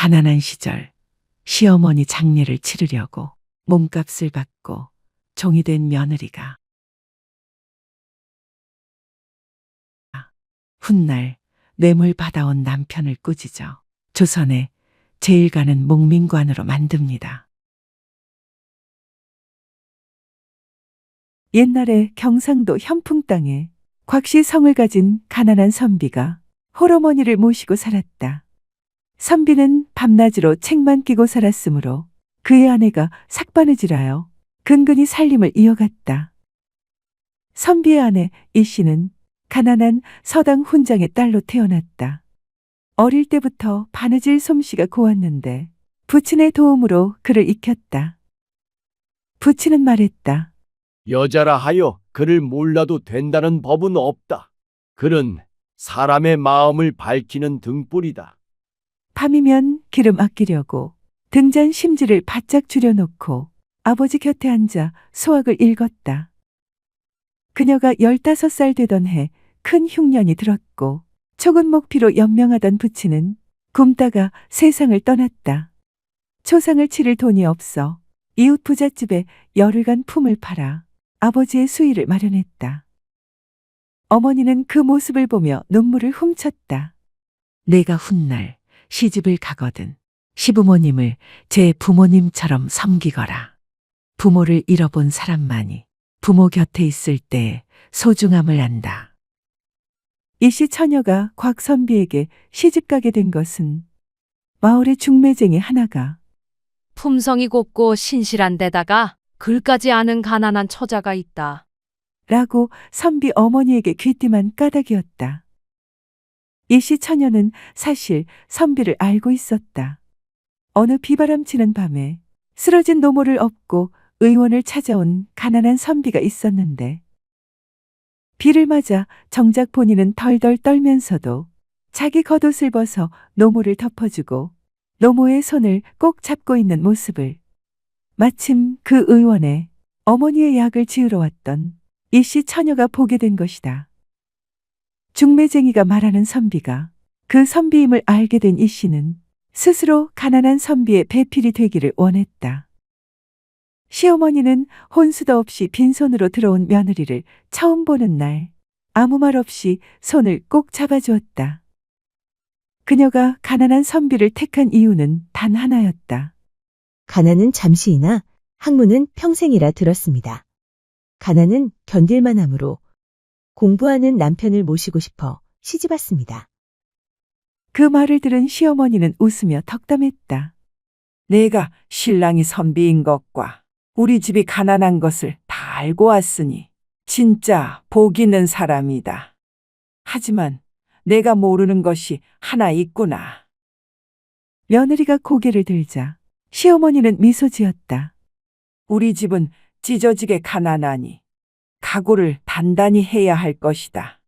가난한 시절 시어머니 장례를 치르려고 몸값을 받고 종이 된 며느리가 훗날 뇌물 받아온 남편을 꾸짖어 조선의 제일 가는 목민관으로 만듭니다. 옛날에 경상도 현풍 땅에 곽씨 성을 가진 가난한 선비가 홀어머니를 모시고 살았다. 선비는 밤낮으로 책만 끼고 살았으므로 그의 아내가 삭바느질하여 근근히 살림을 이어갔다. 선비의 아내 이 씨는 가난한 서당 훈장의 딸로 태어났다. 어릴 때부터 바느질 솜씨가 고왔는데 부친의 도움으로 그를 익혔다. 부친은 말했다. 여자라 하여 그를 몰라도 된다는 법은 없다. 그는 사람의 마음을 밝히는 등불이다. 밤이면 기름 아끼려고 등잔 심지를 바짝 줄여놓고 아버지 곁에 앉아 소학을 읽었다. 그녀가 15살 되던 해 큰 흉년이 들었고 촉은 목피로 연명하던 부친은 굶다가 세상을 떠났다. 초상을 치를 돈이 없어 이웃 부잣집에 열흘간 품을 팔아 아버지의 수의를 마련했다. 어머니는 그 모습을 보며 눈물을 훔쳤다. 내가 훗날 시집을 가거든 시부모님을 제 부모님처럼 섬기거라. 부모를 잃어본 사람만이 부모 곁에 있을 때의 소중함을 안다. 이 씨 처녀가 곽선비에게 시집가게 된 것은 마을의 중매쟁이 하나가 품성이 곱고 신실한 데다가 글까지 아는 가난한 처자가 있다. 라고 선비 어머니에게 귀띔한 까닭이었다. 이 씨 처녀는 사실 선비를 알고 있었다. 어느 비바람치는 밤에 쓰러진 노모를 업고 의원을 찾아온 가난한 선비가 있었는데 비를 맞아 정작 본인은 덜덜 떨면서도 자기 겉옷을 벗어 노모를 덮어주고 노모의 손을 꼭 잡고 있는 모습을 마침 그 의원에 어머니의 약을 지으러 왔던 이 씨 처녀가 보게 된 것이다. 중매쟁이가 말하는 선비가 그 선비임을 알게 된 이 씨는 스스로 가난한 선비의 배필이 되기를 원했다. 시어머니는 혼수도 없이 빈손으로 들어온 며느리를 처음 보는 날 아무 말 없이 손을 꼭 잡아주었다. 그녀가 가난한 선비를 택한 이유는 단 하나였다. 가난은 잠시이나 학문은 평생이라 들었습니다. 가난은 견딜만 하므로 공부하는 남편을 모시고 싶어 시집 왔습니다. 그 말을 들은 시어머니는 웃으며 덕담했다. 내가 신랑이 선비인 것과 우리 집이 가난한 것을 다 알고 왔으니 진짜 복 있는 사람이다. 하지만 내가 모르는 것이 하나 있구나. 며느리가 고개를 들자 시어머니는 미소 지었다. 우리 집은 찢어지게 가난하니 각오를 단단히 해야 할 것이다.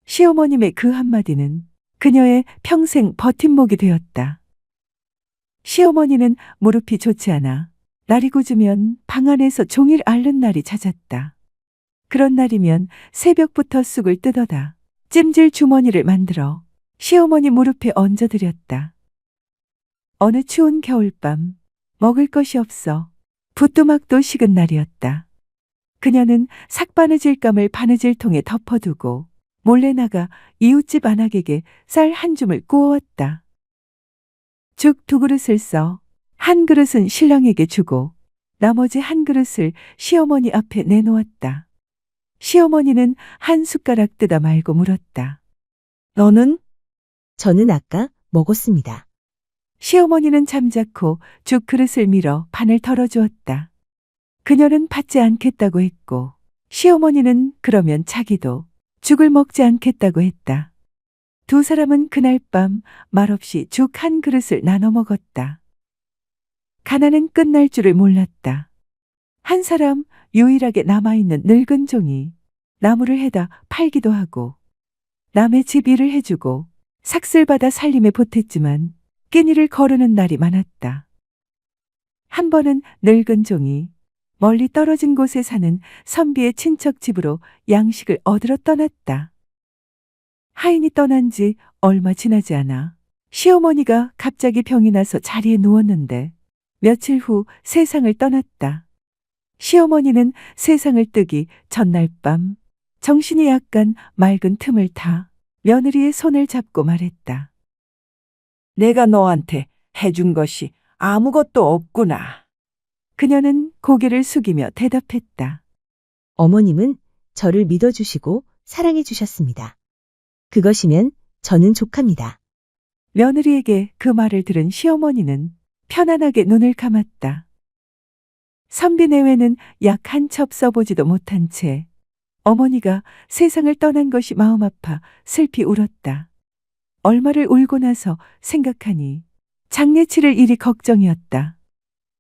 시어머님의 그 한마디는 그녀의 평생 버팀목이 되었다. 시어머니는 무릎이 좋지 않아 날이 굳으면 방 안에서 종일 앓는 날이 잦았다. 그런 날이면 새벽부터 쑥을 뜯어다 찜질 주머니를 만들어 시어머니 무릎에 얹어드렸다. 어느 추운 겨울밤 먹을 것이 없어 부뚜막도 식은 날이었다. 그녀는 삭바느질감을 바느질통에 덮어두고 몰래 나가 이웃집 안악에게 쌀 한 줌을 구워왔다. 죽 2그릇을 써 한 그릇은 신랑에게 주고 나머지 한 그릇을 시어머니 앞에 내놓았다. 시어머니는 한 숟가락 뜯어 말고 물었다. 너는? 저는 아까 먹었습니다. 시어머니는 잠자코 죽 그릇을 밀어 반을 덜어주었다. 그녀는 받지 않겠다고 했고 시어머니는 그러면 자기도 죽을 먹지 않겠다고 했다. 두 사람은 그날 밤 말없이 죽 한 그릇을 나눠 먹었다. 가난은 끝날 줄을 몰랐다. 한 사람 유일하게 남아있는 늙은 종이 나무를 해다 팔기도 하고 남의 집 일을 해주고 삭슬 받아 살림에 보탰지만 끼니를 거르는 날이 많았다. 한 번은 늙은 종이 멀리 떨어진 곳에 사는 선비의 친척 집으로 양식을 얻으러 떠났다. 하인이 떠난 지 얼마 지나지 않아 시어머니가 갑자기 병이 나서 자리에 누웠는데 며칠 후 세상을 떠났다. 시어머니는 세상을 뜨기 전날 밤 정신이 약간 맑은 틈을 타 며느리의 손을 잡고 말했다. 내가 너한테 해준 것이 아무것도 없구나. 그녀는 고개를 숙이며 대답했다. 어머님은 저를 믿어주시고 사랑해주셨습니다. 그것이면 저는 족합니다. 며느리에게 그 말을 들은 시어머니는 편안하게 눈을 감았다. 선비 내외는 약 한 첩 써보지도 못한 채 어머니가 세상을 떠난 것이 마음 아파 슬피 울었다. 얼마를 울고 나서 생각하니 장례 치를 일이 걱정이었다.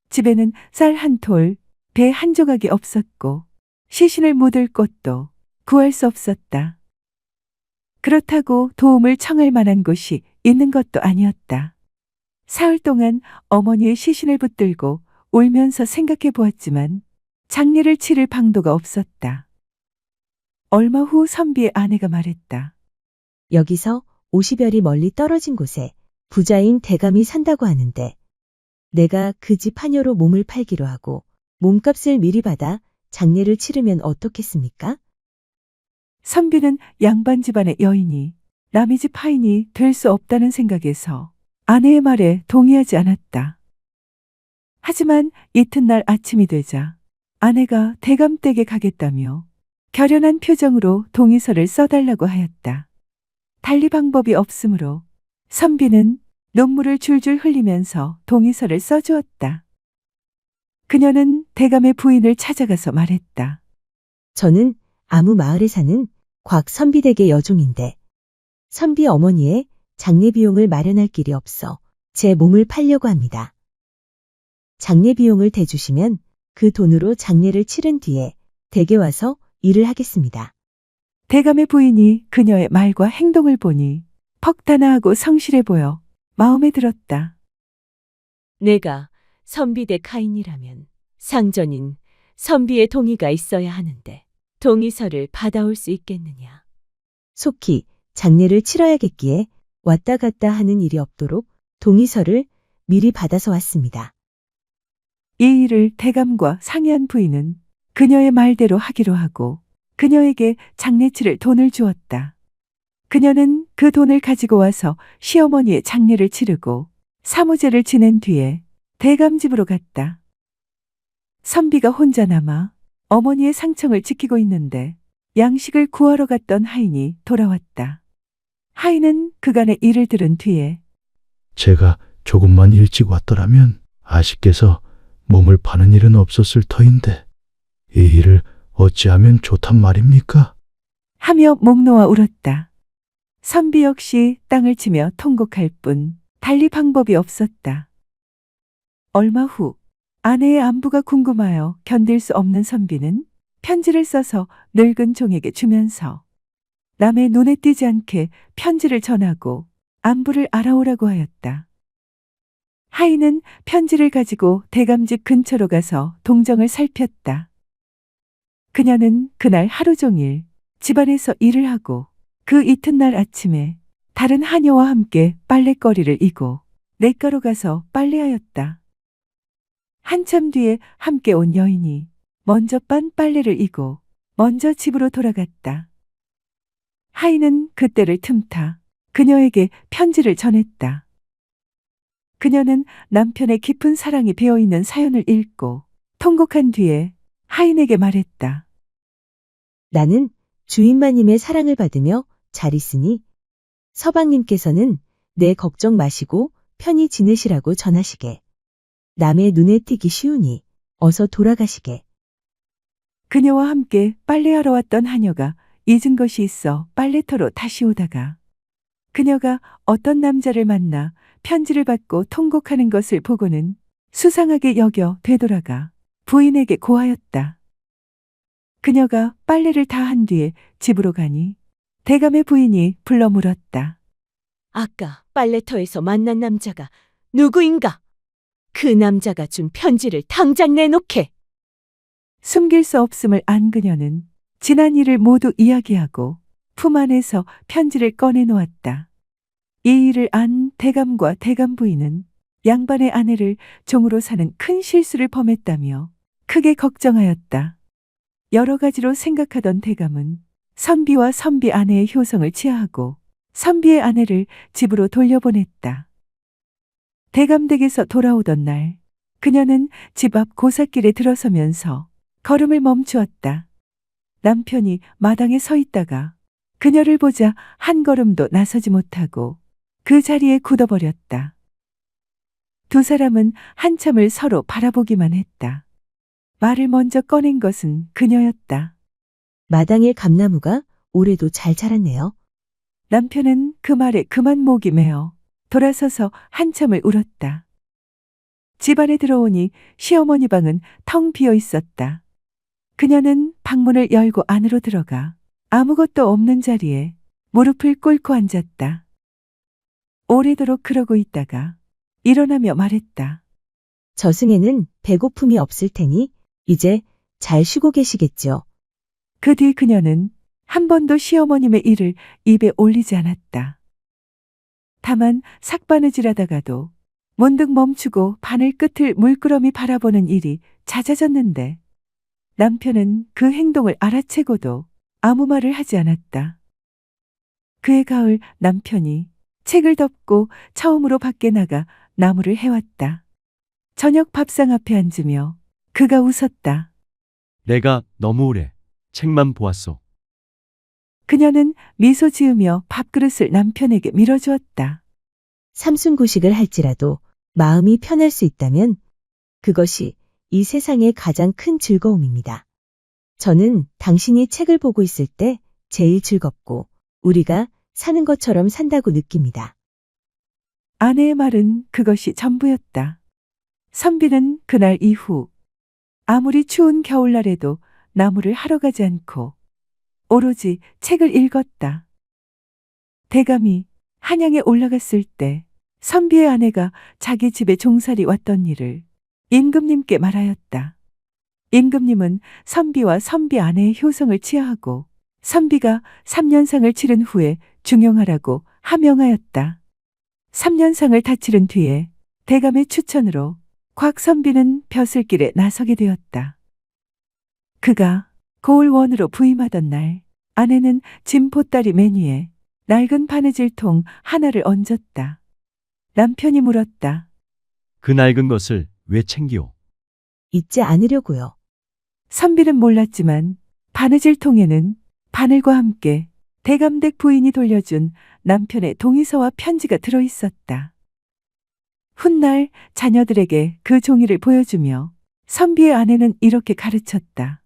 집에는 쌀 한 톨, 배 한 조각이 없었고 시신을 묻을 곳도 구할 수 없었다. 그렇다고 도움을 청할 만한 곳이 있는 것도 아니었다. 사흘 동안 어머니의 시신을 붙들고 울면서 생각해 보았지만 장례를 치를 방도가 없었다. 얼마 후 선비의 아내가 말했다. 여기서 50여리 멀리 떨어진 곳에 부자인 대감이 산다고 하는데 내가 그 집 하녀로 몸을 팔기로 하고 몸값을 미리 받아 장례를 치르면 어떻겠습니까? 선비는 양반 집안의 여인이 남의 집 하인이 될 수 없다는 생각에서 아내의 말에 동의하지 않았다. 하지만 이튿날 아침이 되자 아내가 대감댁에 가겠다며 결연한 표정으로 동의서를 써달라고 하였다. 달리 방법이 없으므로 선비는 눈물을 줄줄 흘리면서 동의서를 써주었다. 그녀는 대감의 부인을 찾아가서 말했다. 저는 아무 마을에 사는 곽선비댁의 여종인데 선비 어머니의 장례 비용을 마련할 길이 없어 제 몸을 팔려고 합니다. 장례 비용을 대주시면 그 돈으로 장례를 치른 뒤에 댁에 와서 일을 하겠습니다. 대감의 부인이 그녀의 말과 행동을 보니 퍽단아하고 성실해 보여 마음에 들었다. 내가 선비댁 하인이라면 상전인 선비의 동의가 있어야 하는데 동의서를 받아올 수 있겠느냐. 속히 장례를 치러야겠기에 왔다 갔다 하는 일이 없도록 동의서를 미리 받아서 왔습니다. 이 일을 대감과 상의한 부인은 그녀의 말대로 하기로 하고 그녀에게 장례치를 돈을 주었다. 그녀는 그 돈을 가지고 와서 시어머니의 장례를 치르고 사무제를 지낸 뒤에 대감 집으로 갔다. 선비가 혼자 남아 어머니의 상청을 지키고 있는데 양식을 구하러 갔던 하인이 돌아왔다. 하인은 그간의 일을 들은 뒤에 제가 조금만 일찍 왔더라면 아씨께서 몸을 파는 일은 없었을 터인데 이 일을 어찌하면 좋단 말입니까? 하며 목 놓아 울었다. 선비 역시 땅을 치며 통곡할 뿐 달리 방법이 없었다. 얼마 후 아내의 안부가 궁금하여 견딜 수 없는 선비는 편지를 써서 늙은 종에게 주면서 남의 눈에 띄지 않게 편지를 전하고 안부를 알아오라고 하였다. 하인은 편지를 가지고 대감집 근처로 가서 동정을 살폈다. 그녀는 그날 하루 종일 집안에서 일을 하고 그 이튿날 아침에 다른 하녀와 함께 빨랫거리를 이고 냇가로 가서 빨래하였다. 한참 뒤에 함께 온 여인이 먼저 빤 빨래를 이고 먼저 집으로 돌아갔다. 하인은 그때를 틈타 그녀에게 편지를 전했다. 그녀는 남편의 깊은 사랑이 배어있는 사연을 읽고 통곡한 뒤에 하인에게 말했다. 나는 주인마님의 사랑을 받으며 잘 있으니 서방님께서는 내 걱정 마시고 편히 지내시라고 전하시게. 남의 눈에 띄기 쉬우니 어서 돌아가시게. 그녀와 함께 빨래하러 왔던 하녀가 잊은 것이 있어 빨래터로 다시 오다가 그녀가 어떤 남자를 만나 편지를 받고 통곡하는 것을 보고는 수상하게 여겨 되돌아가 부인에게 고하였다. 그녀가 빨래를 다 한 뒤에 집으로 가니 대감의 부인이 불러 물었다. 아까 빨래터에서 만난 남자가 누구인가? 그 남자가 준 편지를 당장 내놓게. 숨길 수 없음을 안 그녀는 지난 일을 모두 이야기하고 품 안에서 편지를 꺼내 놓았다. 이 일을 안 대감과 대감 부인은 양반의 아내를 종으로 사는 큰 실수를 범했다며 크게 걱정하였다. 여러 가지로 생각하던 대감은 선비와 선비 아내의 효성을 치하하고 선비의 아내를 집으로 돌려보냈다. 대감댁에서 돌아오던 날 그녀는 집 앞 고삿길에 들어서면서 걸음을 멈추었다. 남편이 마당에 서 있다가 그녀를 보자 한 걸음도 나서지 못하고 그 자리에 굳어버렸다. 두 사람은 한참을 서로 바라보기만 했다. 말을 먼저 꺼낸 것은 그녀였다. 마당의 감나무가 올해도 잘 자랐네요. 남편은 그 말에 그만 목이 메어 돌아서서 한참을 울었다. 집안에 들어오니 시어머니 방은 텅 비어 있었다. 그녀는 방문을 열고 안으로 들어가 아무것도 없는 자리에 무릎을 꿇고 앉았다. 오래도록 그러고 있다가 일어나며 말했다. 저승에는 배고픔이 없을 테니 이제 잘 쉬고 계시겠죠. 그 뒤 그녀는 한 번도 시어머님의 일을 입에 올리지 않았다. 다만 삭바느질하다가도 문득 멈추고 바늘 끝을 물끄러미 바라보는 일이 잦아졌는데 남편은 그 행동을 알아채고도 아무 말을 하지 않았다. 그해 가을 남편이 책을 덮고 처음으로 밖에 나가 나무를 해왔다. 저녁 밥상 앞에 앉으며 그가 웃었다. 내가 너무 오래 책만 보았소. 그녀는 미소 지으며 밥그릇을 남편에게 밀어주었다. 삼순고식을 할지라도 마음이 편할 수 있다면 그것이 이 세상의 가장 큰 즐거움입니다. 저는 당신이 책을 보고 있을 때 제일 즐겁고 우리가 사는 것처럼 산다고 느낍니다. 아내의 말은 그것이 전부였다. 선비는 그날 이후 아무리 추운 겨울날에도 나무를 하러 가지 않고 오로지 책을 읽었다. 대감이 한양에 올라갔을 때 선비의 아내가 자기 집에 종살이 왔던 일을 임금님께 말하였다. 임금님은 선비와 선비 아내의 효성을 치하하고 선비가 3년상을 치른 후에 중용하라고 하명하였다. 3년상을 다 치른 뒤에 대감의 추천으로 곽선비는 벼슬길에 나서게 되었다. 그가 고을원으로 부임하던 날 아내는 진보따리 맨 위에 낡은 바느질통 하나를 얹었다. 남편이 물었다. 그 낡은 것을 왜 챙기오? 잊지 않으려고요. 선비는 몰랐지만 바느질통에는 바늘과 함께 대감댁 부인이 돌려준 남편의 동의서와 편지가 들어있었다. 훗날 자녀들에게 그 종이를 보여주며 선비의 아내는 이렇게 가르쳤다.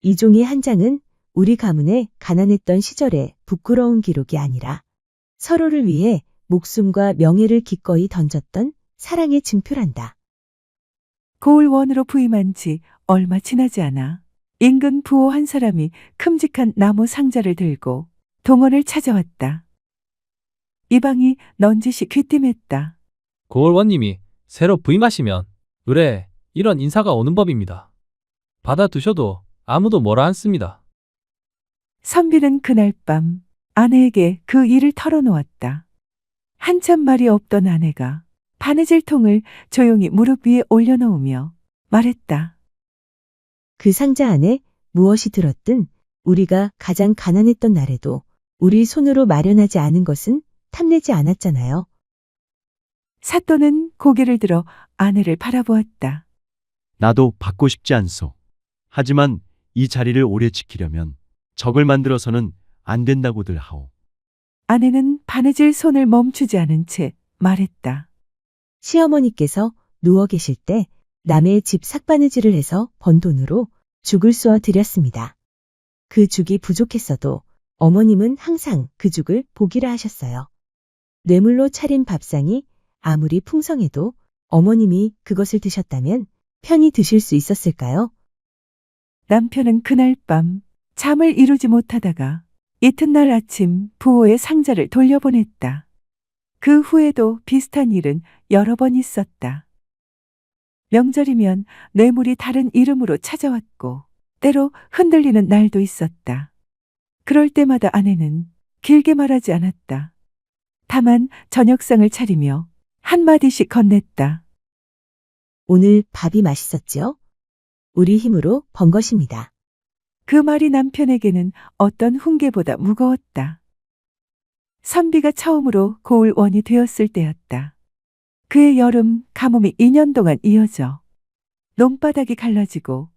이 종이 한 장은 우리 가문의 가난했던 시절의 부끄러운 기록이 아니라 서로를 위해 목숨과 명예를 기꺼이 던졌던 사랑의 증표란다. 고을원으로 부임한 지 얼마 지나지 않아 인근 부호 한 사람이 큼직한 나무 상자를 들고 동원을 찾아왔다. 이방이 넌지시 귀띔했다. 고을원님이 새로 부임하시면 의뢰에 이런 인사가 오는 법입니다. 받아두셔도 아무도 뭐라 않습니다. 선비는 그날 밤 아내에게 그 일을 털어놓았다. 한참 말이 없던 아내가 바느질통을 조용히 무릎 위에 올려놓으며 말했다. 그 상자 안에 무엇이 들었든 우리가 가장 가난했던 날에도 우리 손으로 마련하지 않은 것은 탐내지 않았잖아요. 사또는 고개를 들어 아내를 바라보았다. 나도 받고 싶지 않소. 하지만 이 자리를 오래 지키려면 적을 만들어서는 안 된다고들 하오. 아내는 바느질 손을 멈추지 않은 채 말했다. 시어머니께서 누워 계실 때 남의 집 삭바느질을 해서 번 돈으로 죽을 쏘아 드렸습니다. 그 죽이 부족했어도 어머님은 항상 그 죽을 보기라 하셨어요. 뇌물로 차린 밥상이 아무리 풍성해도 어머님이 그것을 드셨다면 편히 드실 수 있었을까요? 남편은 그날 밤 잠을 이루지 못하다가 이튿날 아침 부호의 상자를 돌려보냈다. 그 후에도 비슷한 일은 여러 번 있었다. 명절이면 뇌물이 다른 이름으로 찾아왔고 때로 흔들리는 날도 있었다. 그럴 때마다 아내는 길게 말하지 않았다. 다만 저녁상을 차리며 한마디씩 건넸다. 오늘 밥이 맛있었지요? 우리 힘으로 번 것입니다. 그 말이 남편에게는 어떤 훈계보다 무거웠다. 선비가 처음으로 고을원이 되었을 때였다. 그의 여름 가뭄이 2년 동안 이어져 논바닥이 갈라지고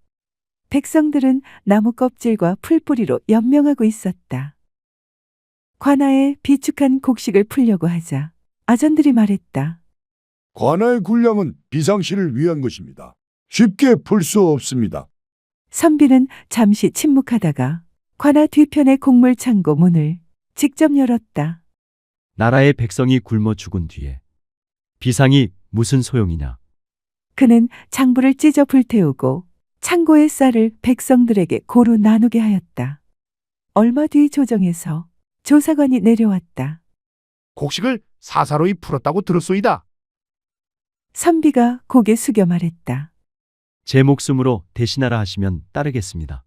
백성들은 나무 껍질과 풀뿌리로 연명하고 있었다. 관아에 비축한 곡식을 풀려고 하자 아전들이 말했다. 관아의 군량은 비상시를 위한 것입니다. 쉽게 풀 수 없습니다. 선비는 잠시 침묵하다가 관아 뒤편의 곡물 창고 문을 직접 열었다. 나라의 백성이 굶어 죽은 뒤에 비상이 무슨 소용이냐. 그는 장부를 찢어 불태우고 창고의 쌀을 백성들에게 고루 나누게 하였다. 얼마 뒤 조정에서 조사관이 내려왔다. 곡식을 사사로이 풀었다고 들었소이다. 선비가 고개 숙여 말했다. 제 목숨으로 대신하라 하시면 따르겠습니다.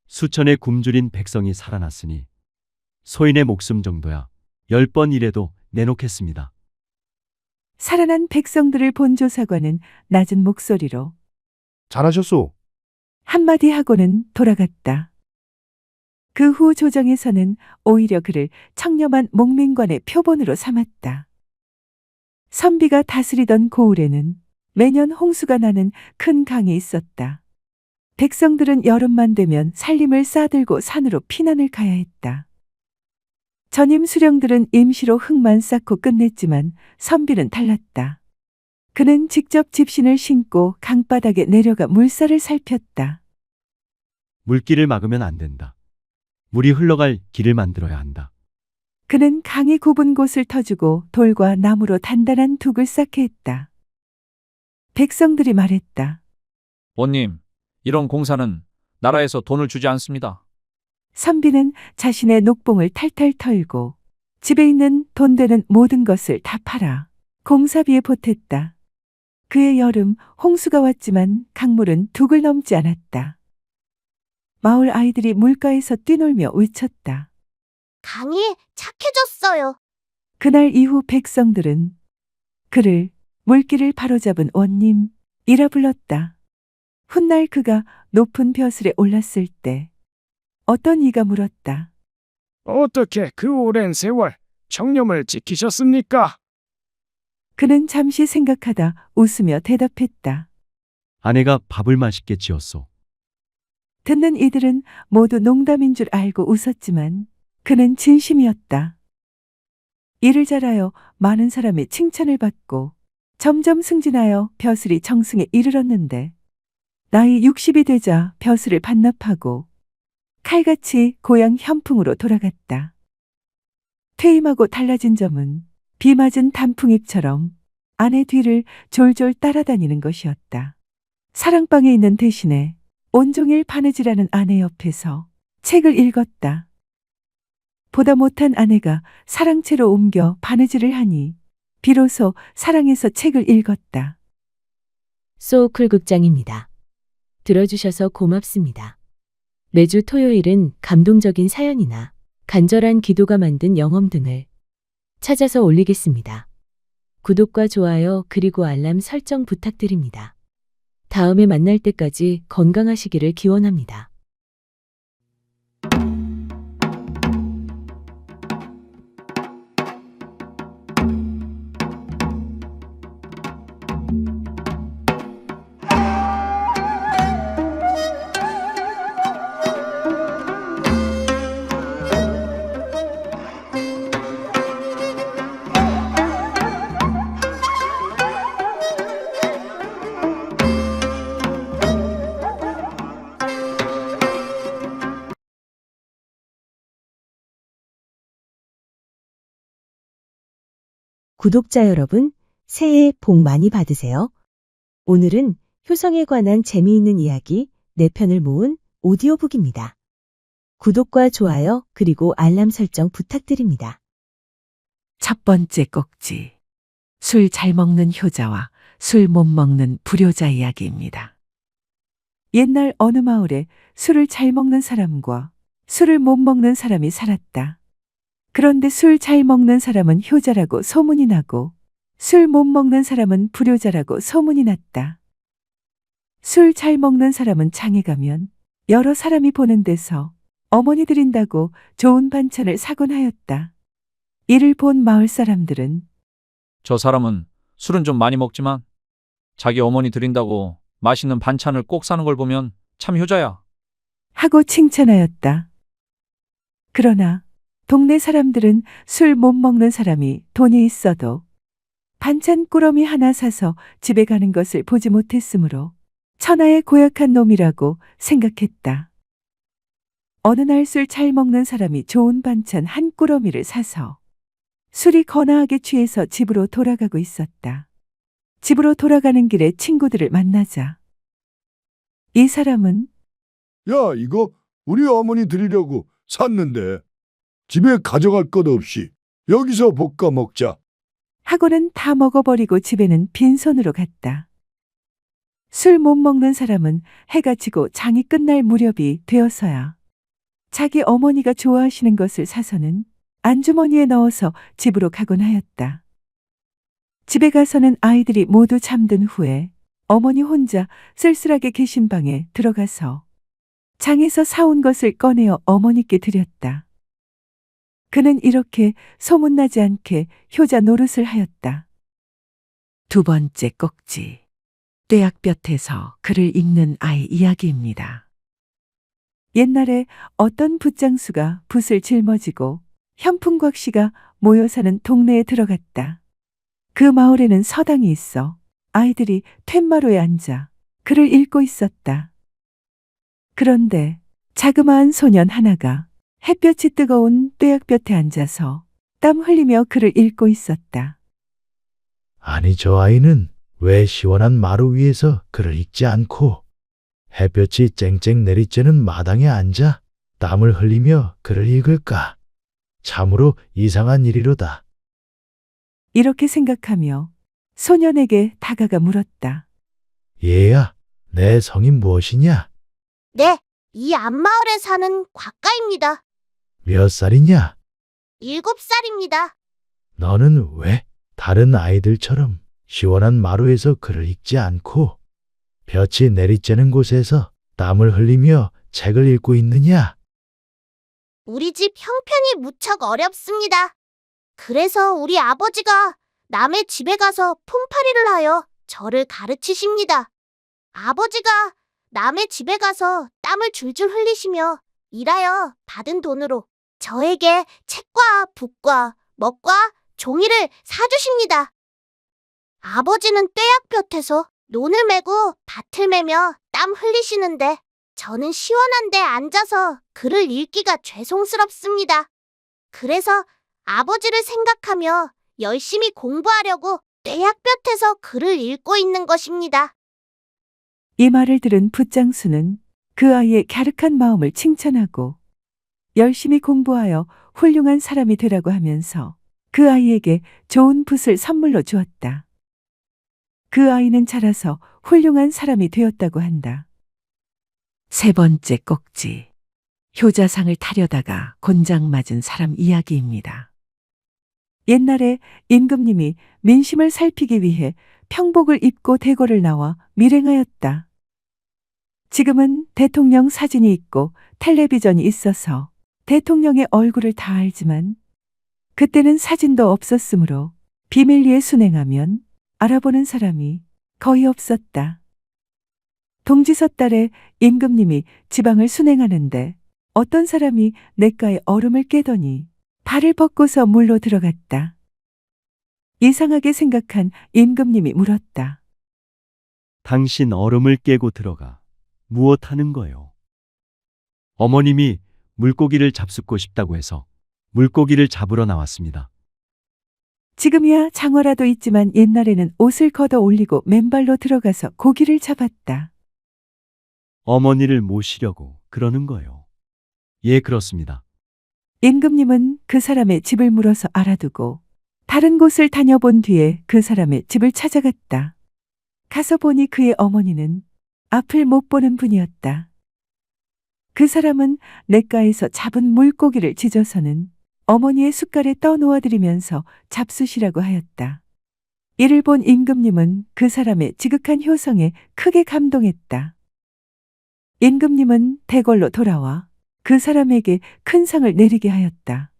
수천의 굶주린 백성이 살아났으니 소인의 목숨 정도야 10번 이래도 내놓겠습니다. 살아난 백성들을 본 조사관은 낮은 목소리로 잘하셨소. 한마디 하고는 돌아갔다. 그 후 조정에서는 오히려 그를 청렴한 목민관의 표본으로 삼았다. 선비가 다스리던 고을에는 매년 홍수가 나는 큰 강이 있었다. 백성들은 여름만 되면 살림을 싸들고 산으로 피난을 가야 했다. 전임 수령들은 임시로 흙만 쌓고 끝냈지만 선비는 달랐다. 그는 직접 집신을 신고 강바닥에 내려가 물살을 살폈다. 물길을 막으면 안 된다. 물이 흘러갈 길을 만들어야 한다. 그는 강이 굽은 곳을 터주고 돌과 나무로 단단한 둑을 쌓게 했다. 백성들이 말했다. 원님, 이런 공사는 나라에서 돈을 주지 않습니다. 선비는 자신의 녹봉을 탈탈 털고 집에 있는 돈 되는 모든 것을 다 팔아 공사비에 보탰다. 그의 여름 홍수가 왔지만 강물은 둑을 넘지 않았다. 마을 아이들이 물가에서 뛰놀며 외쳤다. 강이 착해졌어요. 그날 이후 백성들은 그를 물길을 바로잡은 원님이라 불렀다. 훗날 그가 높은 벼슬에 올랐을 때 어떤 이가 물었다. 어떻게 그 오랜 세월 청렴을 지키셨습니까? 그는 잠시 생각하다 웃으며 대답했다. 아내가 밥을 맛있게 지었소. 듣는 이들은 모두 농담인 줄 알고 웃었지만 그는 진심이었다. 이를 잘하여 많은 사람의 칭찬을 받고 점점 승진하여 벼슬이 정승에 이르렀는데 나이 60이 되자 벼슬을 반납하고 칼같이 고향 현풍으로 돌아갔다. 퇴임하고 달라진 점은 비 맞은 단풍잎처럼 아내 뒤를 졸졸 따라다니는 것이었다. 사랑방에 있는 대신에 온종일 바느질하는 아내 옆에서 책을 읽었다. 보다 못한 아내가 사랑채로 옮겨 바느질을 하니 비로소 사랑에서 책을 읽었다. 소클 극장입니다. 들어주셔서 고맙습니다. 매주 토요일은 감동적인 사연이나 간절한 기도가 만든 영험 등을 찾아서 올리겠습니다. 구독과 좋아요 그리고 알람 설정 부탁드립니다. 다음에 만날 때까지 건강하시기를 기원합니다. 구독자 여러분, 새해 복 많이 받으세요. 오늘은 효성에 관한 재미있는 이야기 4편을 모은 오디오북입니다. 구독과 좋아요 그리고 알람 설정 부탁드립니다. 첫 번째 꼭지. 술 잘 먹는 효자와 술 못 먹는 불효자 이야기입니다. 옛날 어느 마을에 술을 잘 먹는 사람과 술을 못 먹는 사람이 살았다. 그런데 술 잘 먹는 사람은 효자라고 소문이 나고 술 못 먹는 사람은 불효자라고 소문이 났다. 술 잘 먹는 사람은 장에 가면 여러 사람이 보는 데서 어머니 드린다고 좋은 반찬을 사곤 하였다. 이를 본 마을 사람들은 저 사람은 술은 좀 많이 먹지만 자기 어머니 드린다고 맛있는 반찬을 꼭 사는 걸 보면 참 효자야. 하고 칭찬하였다. 그러나 동네 사람들은 술 못 먹는 사람이 돈이 있어도 반찬 꾸러미 하나 사서 집에 가는 것을 보지 못했으므로 천하의 고약한 놈이라고 생각했다. 어느 날 술 잘 먹는 사람이 좋은 반찬 한 꾸러미를 사서 술이 거나하게 취해서 집으로 돌아가고 있었다. 집으로 돌아가는 길에 친구들을 만나자 이 사람은 야, 이거 우리 어머니 드리려고 샀는데 집에 가져갈 것 없이 여기서 볶아 먹자. 하고는 다 먹어버리고 집에는 빈손으로 갔다. 술 못 먹는 사람은 해가 지고 장이 끝날 무렵이 되어서야 자기 어머니가 좋아하시는 것을 사서는 안주머니에 넣어서 집으로 가곤 하였다. 집에 가서는 아이들이 모두 잠든 후에 어머니 혼자 쓸쓸하게 계신 방에 들어가서 장에서 사온 것을 꺼내어 어머니께 드렸다. 그는 이렇게 소문나지 않게 효자 노릇을 하였다. 두 번째 꼭지. 떼약볕에서 글을 읽는 아이 이야기입니다. 옛날에 어떤 붓장수가 붓을 짊어지고 현풍곽씨가 모여 사는 동네에 들어갔다. 그 마을에는 서당이 있어 아이들이 툇마루에 앉아 글을 읽고 있었다. 그런데 자그마한 소년 하나가 햇볕이 뜨거운 떼약볕에 앉아서 땀 흘리며 글을 읽고 있었다. 아니, 저 아이는 왜 시원한 마루 위에서 글을 읽지 않고 햇볕이 쨍쨍 내리쬐는 마당에 앉아 땀을 흘리며 글을 읽을까? 참으로 이상한 일이로다. 이렇게 생각하며 소년에게 다가가 물었다. 얘야, 내 성이 무엇이냐? 네, 이 앞마을에 사는 곽가입니다. 몇 살이냐? 7살입니다. 너는 왜 다른 아이들처럼 시원한 마루에서 글을 읽지 않고 볕이 내리쬐는 곳에서 땀을 흘리며 책을 읽고 있느냐? 우리 집 형편이 무척 어렵습니다. 그래서 우리 아버지가 남의 집에 가서 폰파리를 하여 저를 가르치십니다. 아버지가 남의 집에 가서 땀을 줄줄 흘리시며 일하여 받은 돈으로 저에게 책과 붓과 먹과 종이를 사주십니다. 아버지는 떼약볕에서 논을 메고 밭을 매며 땀 흘리시는데 저는 시원한 데 앉아서 글을 읽기가 죄송스럽습니다. 그래서 아버지를 생각하며 열심히 공부하려고 떼약볕에서 글을 읽고 있는 것입니다. 이 말을 들은 붓장수는 그 아이의 갸륵한 마음을 칭찬하고 열심히 공부하여 훌륭한 사람이 되라고 하면서 그 아이에게 좋은 붓을 선물로 주었다. 그 아이는 자라서 훌륭한 사람이 되었다고 한다. 세 번째 꼭지. 효자상을 타려다가 곤장 맞은 사람 이야기입니다. 옛날에 임금님이 민심을 살피기 위해 평복을 입고 대궐을 나와 밀행하였다. 지금은 대통령 사진이 있고 텔레비전이 있어서 대통령의 얼굴을 다 알지만 그때는 사진도 없었으므로 비밀리에 순행하면 알아보는 사람이 거의 없었다. 동지섣달에 임금님이 지방을 순행하는데 어떤 사람이 냇가에 얼음을 깨더니 발을 벗고서 물로 들어갔다. 이상하게 생각한 임금님이 물었다. 당신 얼음을 깨고 들어가 무엇 하는 거요? 어머님이 물고기를 잡숫고 싶다고 해서 물고기를 잡으러 나왔습니다. 지금이야 장어라도 있지만 옛날에는 옷을 걷어 올리고 맨발로 들어가서 고기를 잡았다. 어머니를 모시려고 그러는 거요. 예, 그렇습니다. 임금님은 그 사람의 집을 물어서 알아두고 다른 곳을 다녀본 뒤에 그 사람의 집을 찾아갔다. 가서 보니 그의 어머니는 앞을 못 보는 분이었다. 그 사람은 냇가에서 잡은 물고기를 지져서는 어머니의 숟갈에 떠놓아드리면서 잡수시라고 하였다. 이를 본 임금님은 그 사람의 지극한 효성에 크게 감동했다. 임금님은 대궐로 돌아와 그 사람에게 큰 상을 내리게 하였다.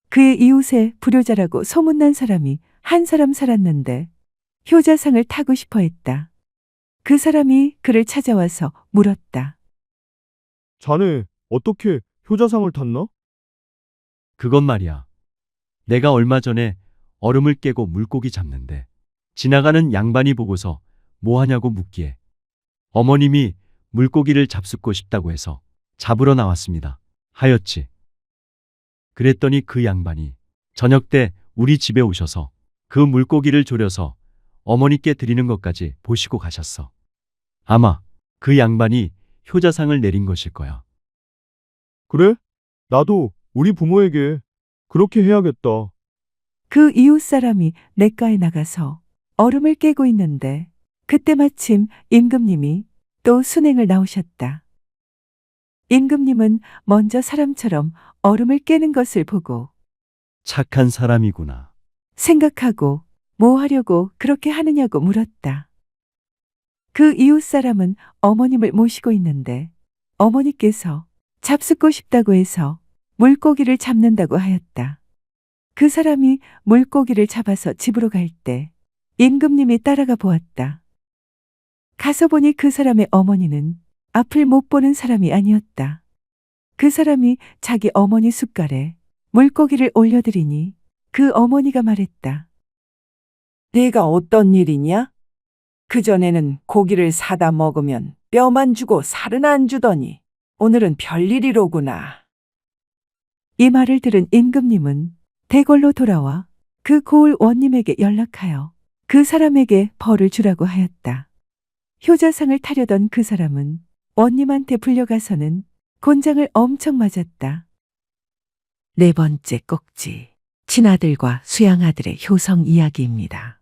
그의 이웃에 불효자라고 소문난 사람이 한 사람 살았는데 효자상을 타고 싶어 했다. 그 사람이 그를 찾아와서 물었다. 자네 어떻게 효자상을 탔나? 그건 말이야. 내가 얼마 전에 얼음을 깨고 물고기 잡는데 지나가는 양반이 보고서 뭐 하냐고 묻기에 어머님이 물고기를 잡숫고 싶다고 해서 잡으러 나왔습니다. 하였지. 그랬더니 그 양반이 저녁 때 우리 집에 오셔서 그 물고기를 졸여서 어머니께 드리는 것까지 보시고 가셨어. 아마 그 양반이 효자상을 내린 것일 거야. 그래? 나도 우리 부모에게 그렇게 해야겠다. 그 이웃 사람이 냇가에 나가서 얼음을 깨고 있는데 그때 마침 임금님이 또 순행을 나오셨다. 임금님은 먼저 사람처럼 얼음을 깨는 것을 보고 착한 사람이구나. 생각하고 뭐 하려고 그렇게 하느냐고 물었다. 그 이웃 사람은 어머님을 모시고 있는데 어머니께서 잡숫고 싶다고 해서 물고기를 잡는다고 하였다. 그 사람이 물고기를 잡아서 집으로 갈 때 임금님이 따라가 보았다. 가서 보니 그 사람의 어머니는 앞을 못 보는 사람이 아니었다. 그 사람이 자기 어머니 숟갈에 물고기를 올려드리니 그 어머니가 말했다. 내가 어떤 일이냐? 그전에는 고기를 사다 먹으면 뼈만 주고 살은 안 주더니 오늘은 별일이로구나. 이 말을 들은 임금님은 대궐로 돌아와 그 고을 원님에게 연락하여 그 사람에게 벌을 주라고 하였다. 효자상을 타려던 그 사람은 원님한테 불려가서는 곤장을 엄청 맞았다. 네 번째 꼭지, 친아들과 수양아들의 효성 이야기입니다.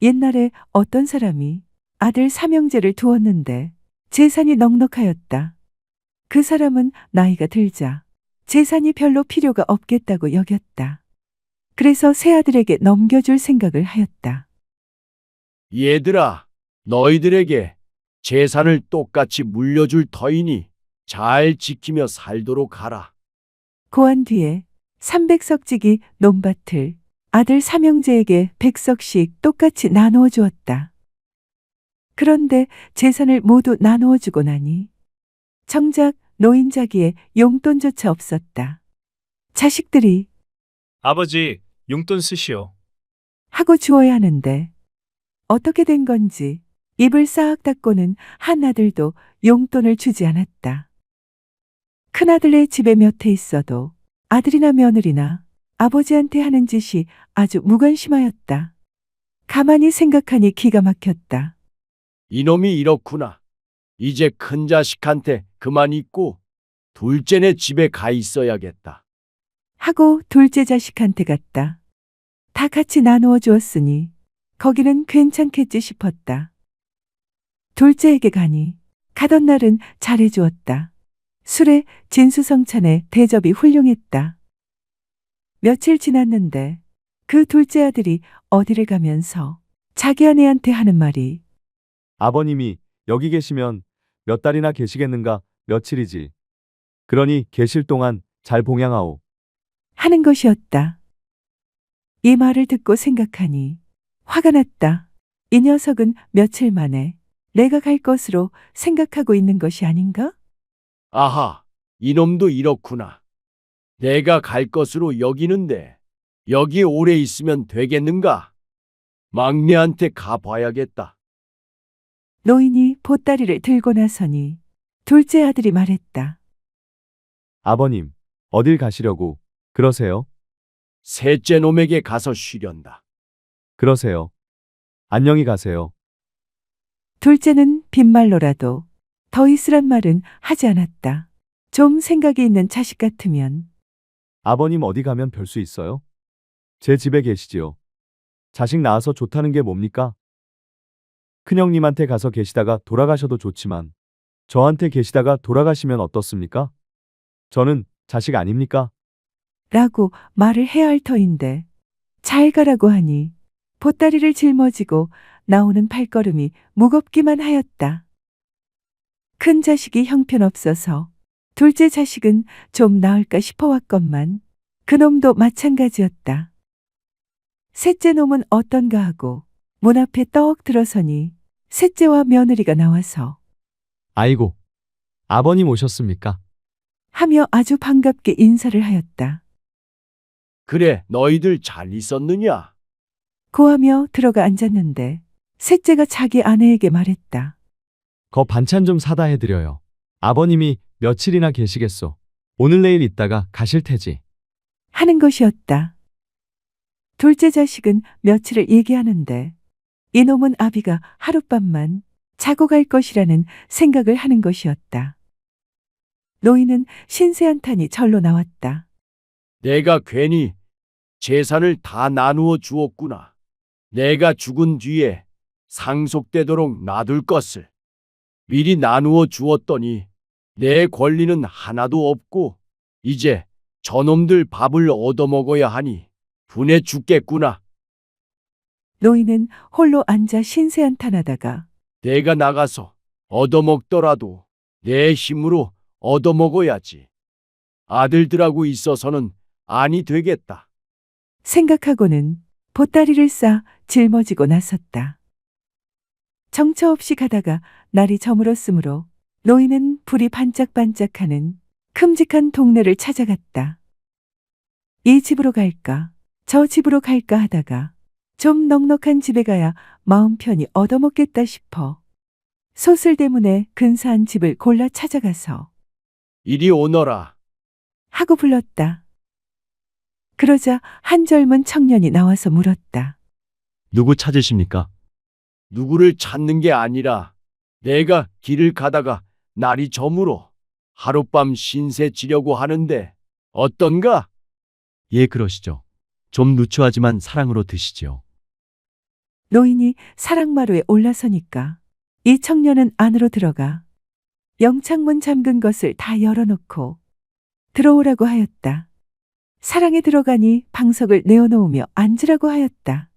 옛날에 어떤 사람이 아들 삼형제를 두었는데 재산이 넉넉하였다. 그 사람은 나이가 들자 재산이 별로 필요가 없겠다고 여겼다. 그래서 새 아들에게 넘겨줄 생각을 하였다. 얘들아, 너희들에게 재산을 똑같이 물려줄 터이니 잘 지키며 살도록 하라. 고한 뒤에 300석직이 논밭을 아들 삼형제에게 100석씩 똑같이 나누어 주었다. 그런데 재산을 모두 나누어 주고 나니 정작 노인자기에 용돈조차 없었다. 자식들이 아버지, 용돈 쓰시오. 하고 주어야 하는데 어떻게 된 건지 입을 싹 닫고는 한 아들도 용돈을 주지 않았다. 큰아들의 집에 몇 해 있어도 아들이나 며느리나 아버지한테 하는 짓이 아주 무관심하였다. 가만히 생각하니 기가 막혔다. 이놈이 이렇구나. 이제 큰 자식한테 그만 있고 둘째네 집에 가 있어야겠다. 하고 둘째 자식한테 갔다. 다 같이 나누어 주었으니 거기는 괜찮겠지 싶었다. 둘째에게 가니 가던 날은 잘해주었다. 술에 진수성찬에 대접이 훌륭했다. 며칠 지났는데 그 둘째 아들이 어디를 가면서 자기 아내한테 하는 말이 아버님이 여기 계시면 몇 달이나 계시겠는가 며칠이지. 그러니 계실 동안 잘 봉양하오. 하는 것이었다. 이 말을 듣고 생각하니 화가 났다. 이 녀석은 며칠 만에 내가 갈 것으로 생각하고 있는 것이 아닌가? 아하, 이놈도 이렇구나. 내가 갈 것으로 여기는데 여기 오래 있으면 되겠는가? 막내한테 가봐야겠다. 노인이 보따리를 들고 나서니 둘째 아들이 말했다. 아버님, 어딜 가시려고 그러세요? 셋째 놈에게 가서 쉬련다. 그러세요. 안녕히 가세요. 둘째는 빈말로라도 더 있으란 말은 하지 않았다. 좀 생각이 있는 자식 같으면 아버님 어디 가면 별 수 있어요? 제 집에 계시지요. 자식 낳아서 좋다는 게 뭡니까? 큰형님한테 가서 계시다가 돌아가셔도 좋지만 저한테 계시다가 돌아가시면 어떻습니까? 저는 자식 아닙니까? 라고 말을 해야 할 터인데 잘 가라고 하니 보따리를 짊어지고 나오는 발걸음이 무겁기만 하였다. 큰 자식이 형편없어서 둘째 자식은 좀 나을까 싶어왔건만 그놈도 마찬가지였다. 셋째 놈은 어떤가 하고 문 앞에 떡 들어서니 셋째와 며느리가 나와서 아이고, 아버님 오셨습니까? 하며 아주 반갑게 인사를 하였다. 그래, 너희들 잘 있었느냐? 고하며 들어가 앉았는데 셋째가 자기 아내에게 말했다. 거 반찬 좀 사다 해드려요. 아버님이 며칠이나 계시겠소. 오늘 내일 있다가 가실 테지. 하는 것이었다. 둘째 자식은 며칠을 얘기하는데 이놈은 아비가 하룻밤만 자고 갈 것이라는 생각을 하는 것이었다. 노인은 신세한탄이 절로 나왔다. 내가 괜히 재산을 다 나누어 주었구나. 내가 죽은 뒤에 상속되도록 놔둘 것을 미리 나누어 주었더니 내 권리는 하나도 없고 이제 저놈들 밥을 얻어먹어야 하니 분해 죽겠구나. 노인은 홀로 앉아 신세한탄하다가 내가 나가서 얻어먹더라도 내 힘으로 얻어먹어야지. 아들들하고 있어서는 아니 되겠다. 생각하고는 보따리를 싸 짊어지고 나섰다. 정처 없이 가다가 날이 저물었으므로 노인은 불이 반짝반짝하는 큼직한 동네를 찾아갔다. 이 집으로 갈까 저 집으로 갈까 하다가 좀 넉넉한 집에 가야 마음 편히 얻어먹겠다 싶어 소슬대문에 근사한 집을 골라 찾아가서 이리 오너라. 하고 불렀다. 그러자 한 젊은 청년이 나와서 물었다. 누구 찾으십니까? 누구를 찾는 게 아니라 내가 길을 가다가 날이 저물어 하룻밤 신세 지려고 하는데 어떤가? 예, 그러시죠. 좀 누추하지만 사랑으로 드시지요. 노인이 사랑마루에 올라서니까 이 청년은 안으로 들어가 영창문 잠근 것을 다 열어놓고 들어오라고 하였다. 사랑에 들어가니 방석을 내어놓으며 앉으라고 하였다.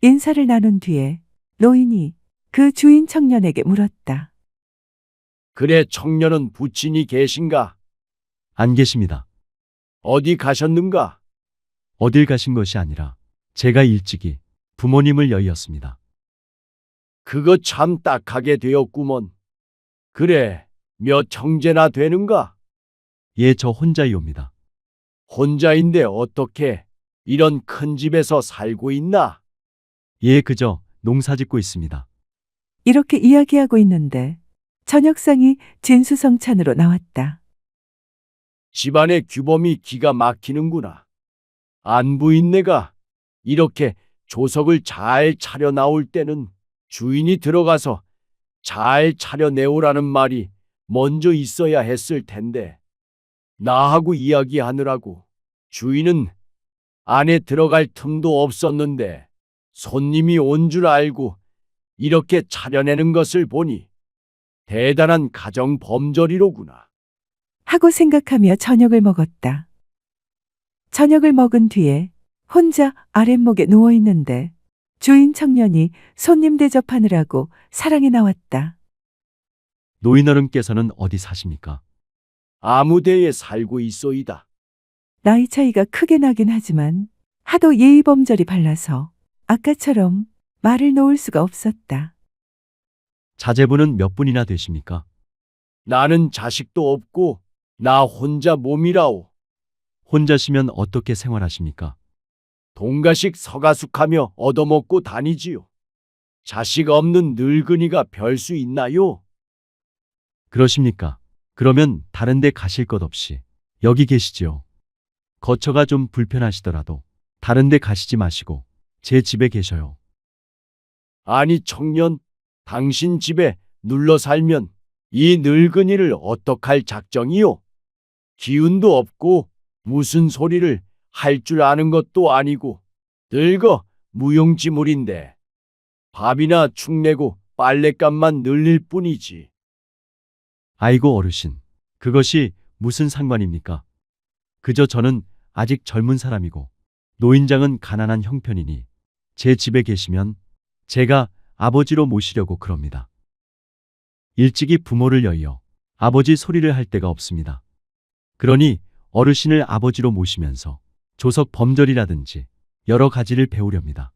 인사를 나눈 뒤에 노인이 그 주인 청년에게 물었다. 그래, 청년은 부친이 계신가? 안 계십니다. 어디 가셨는가? 어딜 가신 것이 아니라 제가 일찍이 부모님을 여의었습니다. 그거 참 딱하게 되었구먼. 그래, 몇 형제나 되는가? 예, 저 혼자이옵니다. 혼자인데 어떻게 이런 큰 집에서 살고 있나? 예, 그저 농사 짓고 있습니다. 이렇게 이야기하고 있는데 저녁상이 진수성찬으로 나왔다. 집안의 규범이 기가 막히는구나. 안부인네가 이렇게 조석을 잘 차려 나올 때는 주인이 들어가서 잘 차려 내오라는 말이 먼저 있어야 했을 텐데 나하고 이야기하느라고 주인은 안에 들어갈 틈도 없었는데 손님이 온 줄 알고 이렇게 차려내는 것을 보니 대단한 가정 범절이로구나. 하고 생각하며 저녁을 먹었다. 저녁을 먹은 뒤에 혼자 아랫목에 누워 있는데 주인 청년이 손님 대접하느라고 사랑에 나왔다. 노인어른께서는 어디 사십니까? 아무 데에 살고 있소이다. 나이 차이가 크게 나긴 하지만 하도 예의범절이 발라서 아까처럼 말을 놓을 수가 없었다. 자제분은 몇 분이나 되십니까? 나는 자식도 없고 나 혼자 몸이라오. 혼자시면 어떻게 생활하십니까? 동가식 서가숙하며 얻어먹고 다니지요. 자식 없는 늙은이가 별 수 있나요? 그러십니까? 그러면 다른 데 가실 것 없이 여기 계시지요. 거처가 좀 불편하시더라도 다른 데 가시지 마시고 제 집에 계셔요. 아니 청년, 당신 집에 눌러 살면 이 늙은이를 어떡할 작정이요? 기운도 없고 무슨 소리를 할 줄 아는 것도 아니고 늙어 무용지물인데 밥이나 축내고 빨랫감만 늘릴 뿐이지. 아이고 어르신, 그것이 무슨 상관입니까? 그저 저는 아직 젊은 사람이고 노인장은 가난한 형편이니 제 집에 계시면 제가 아버지로 모시려고 그럽니다. 일찍이 부모를 여의어 아버지 소리를 할 데가 없습니다. 그러니 어르신을 아버지로 모시면서 조석 범절이라든지 여러 가지를 배우렵니다.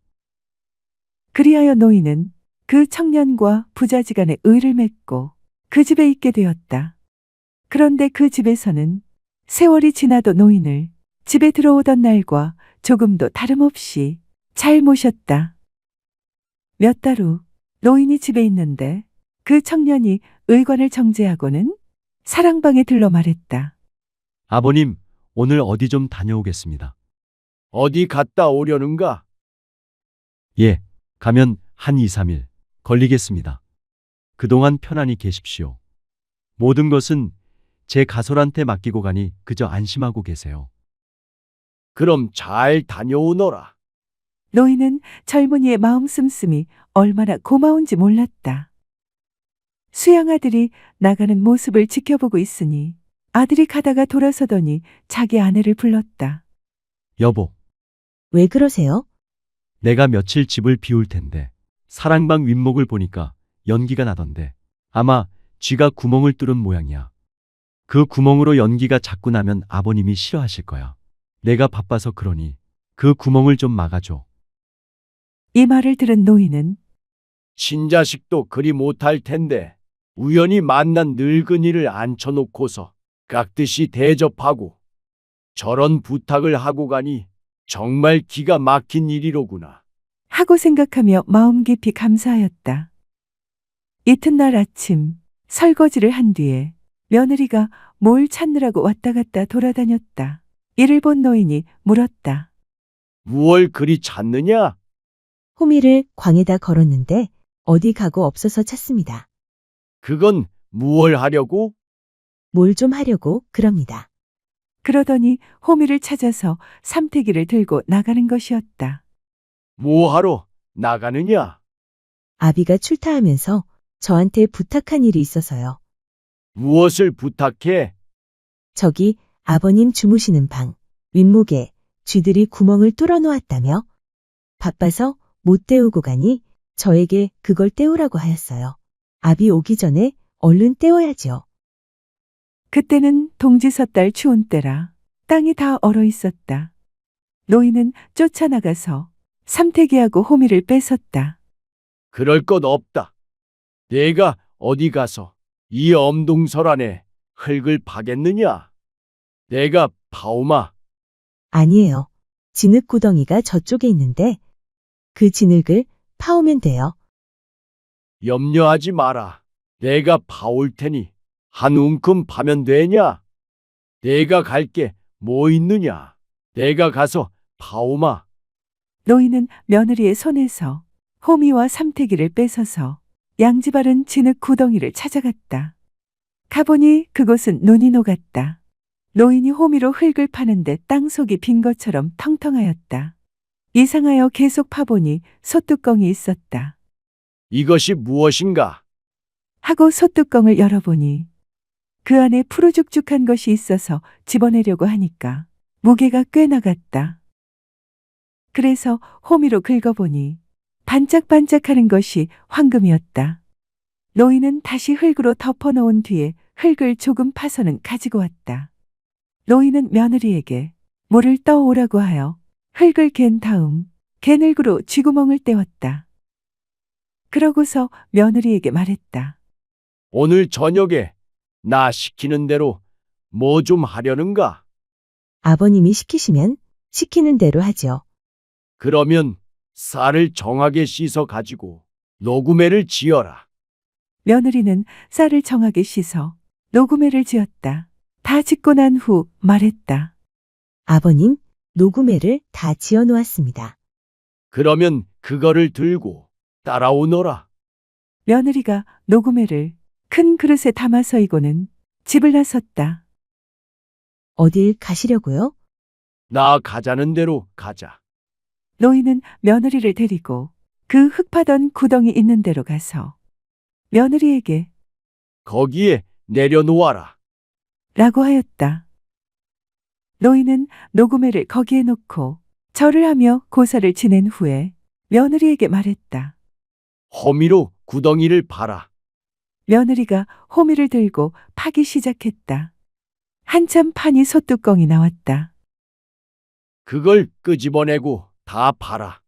그리하여 노인은 그 청년과 부자지간에 의를 맺고 그 집에 있게 되었다. 그런데 그 집에서는 세월이 지나도 노인을 집에 들어오던 날과 조금도 다름없이 잘 모셨다. 몇 달 후 노인이 집에 있는데 그 청년이 의관을 정제하고는 사랑방에 들러 말했다. 아버님, 오늘 어디 좀 다녀오겠습니다. 어디 갔다 오려는가? 예, 가면 한 2, 3일 걸리겠습니다. 그동안 편안히 계십시오. 모든 것은 제 가솔한테 맡기고 가니 그저 안심하고 계세요. 그럼 잘 다녀오너라. 노인은 젊은이의 마음 씀씀이 얼마나 고마운지 몰랐다. 수양 아들이 나가는 모습을 지켜보고 있으니 아들이 가다가 돌아서더니 자기 아내를 불렀다. 여보, 왜 그러세요? 내가 며칠 집을 비울 텐데 사랑방 윗목을 보니까 연기가 나던데 아마 쥐가 구멍을 뚫은 모양이야. 그 구멍으로 연기가 자꾸 나면 아버님이 싫어하실 거야. 내가 바빠서 그러니 그 구멍을 좀 막아줘. 이 말을 들은 노인은 친자식도 그리 못할 텐데 우연히 만난 늙은이를 앉혀놓고서 깍듯이 대접하고 저런 부탁을 하고 가니 정말 기가 막힌 일이로구나. 하고 생각하며 마음 깊이 감사하였다. 이튿날 아침 설거지를 한 뒤에 며느리가 뭘 찾느라고 왔다 갔다 돌아다녔다. 이를 본 노인이 물었다. 무얼 그리 찾느냐? 호미를 광에다 걸었는데 어디 가고 없어서 찾습니다. 그건 무얼 하려고? 뭘 좀 하려고 그럽니다. 그러더니 호미를 찾아서 삼태기를 들고 나가는 것이었다. 뭐하러 나가느냐? 아비가 출타하면서 저한테 부탁한 일이 있어서요. 무엇을 부탁해? 저기 아버님 주무시는 방 윗목에 쥐들이 구멍을 뚫어 놓았다며 바빠서 못 때우고 가니 저에게 그걸 때우라고 하였어요. 아비 오기 전에 얼른 때워야죠. 그때는 동지섣달 추운 때라 땅이 다 얼어 있었다. 노인은 쫓아나가서 삼태기하고 호미를 뺏었다. 그럴 것 없다. 내가 어디 가서 이 엄동설 안에 흙을 파겠느냐? 내가 파오마. 아니에요. 진흙 구덩이가 저쪽에 있는데 그 진흙을 파오면 돼요. 염려하지 마라. 내가 파올 테니 한 움큼 파면 되냐? 내가 갈 게 뭐 있느냐? 내가 가서 파오마. 노인은 며느리의 손에서 호미와 삼태기를 뺏어서 양지바른 진흙 구덩이를 찾아갔다. 가보니 그곳은 눈이 녹았다. 노인이 호미로 흙을 파는데 땅속이 빈 것처럼 텅텅하였다. 이상하여 계속 파보니 솥뚜껑이 있었다. 이것이 무엇인가? 하고 솥뚜껑을 열어보니 그 안에 푸르죽죽한 것이 있어서 집어내려고 하니까 무게가 꽤 나갔다. 그래서 호미로 긁어보니 반짝반짝하는 것이 황금이었다. 노인은 다시 흙으로 덮어놓은 뒤에 흙을 조금 파서는 가지고 왔다. 노인은 며느리에게 물을 떠오라고 하여 흙을 갠 다음 개늘구로 쥐구멍을 때웠다. 그러고서 며느리에게 말했다. 오늘 저녁에 나 시키는 대로 뭐 좀 하려는가? 아버님이 시키시면 시키는 대로 하죠. 그러면 쌀을 정하게 씻어 가지고 노구매를 지어라. 며느리는 쌀을 정하게 씻어 노구매를 지었다. 다 짓고 난 후 말했다. 아버님, 노구매를 다 지어 놓았습니다. 그러면 그거를 들고 따라오너라. 며느리가 노구매를 큰 그릇에 담아서 이고는 집을 나섰다. 어딜 가시려고요? 나 가자는 대로 가자. 노인은 며느리를 데리고 그 흙 파던 구덩이 있는 데로 가서 며느리에게 거기에 내려놓아라. 라고 하였다. 노인은 녹음회를 거기에 놓고 절을 하며 고사를 지낸 후에 며느리에게 말했다. 호미로 구덩이를 파라. 며느리가 호미를 들고 파기 시작했다. 한참 파니 솥뚜껑이 나왔다. 그걸 끄집어내고 다 파라.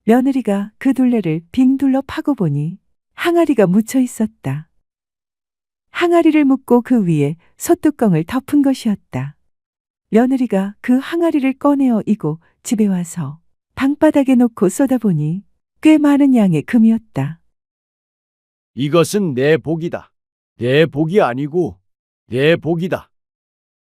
며느리가 그 둘레를 빙 둘러 파고 보니 항아리가 묻혀 있었다. 항아리를 묶고 그 위에 솥뚜껑을 덮은 것이었다. 며느리가 그 항아리를 꺼내어 이고 집에 와서 방바닥에 놓고 쏟아보니 꽤 많은 양의 금이었다. 이것은 내 복이다. 내 복이 아니고 내 복이다.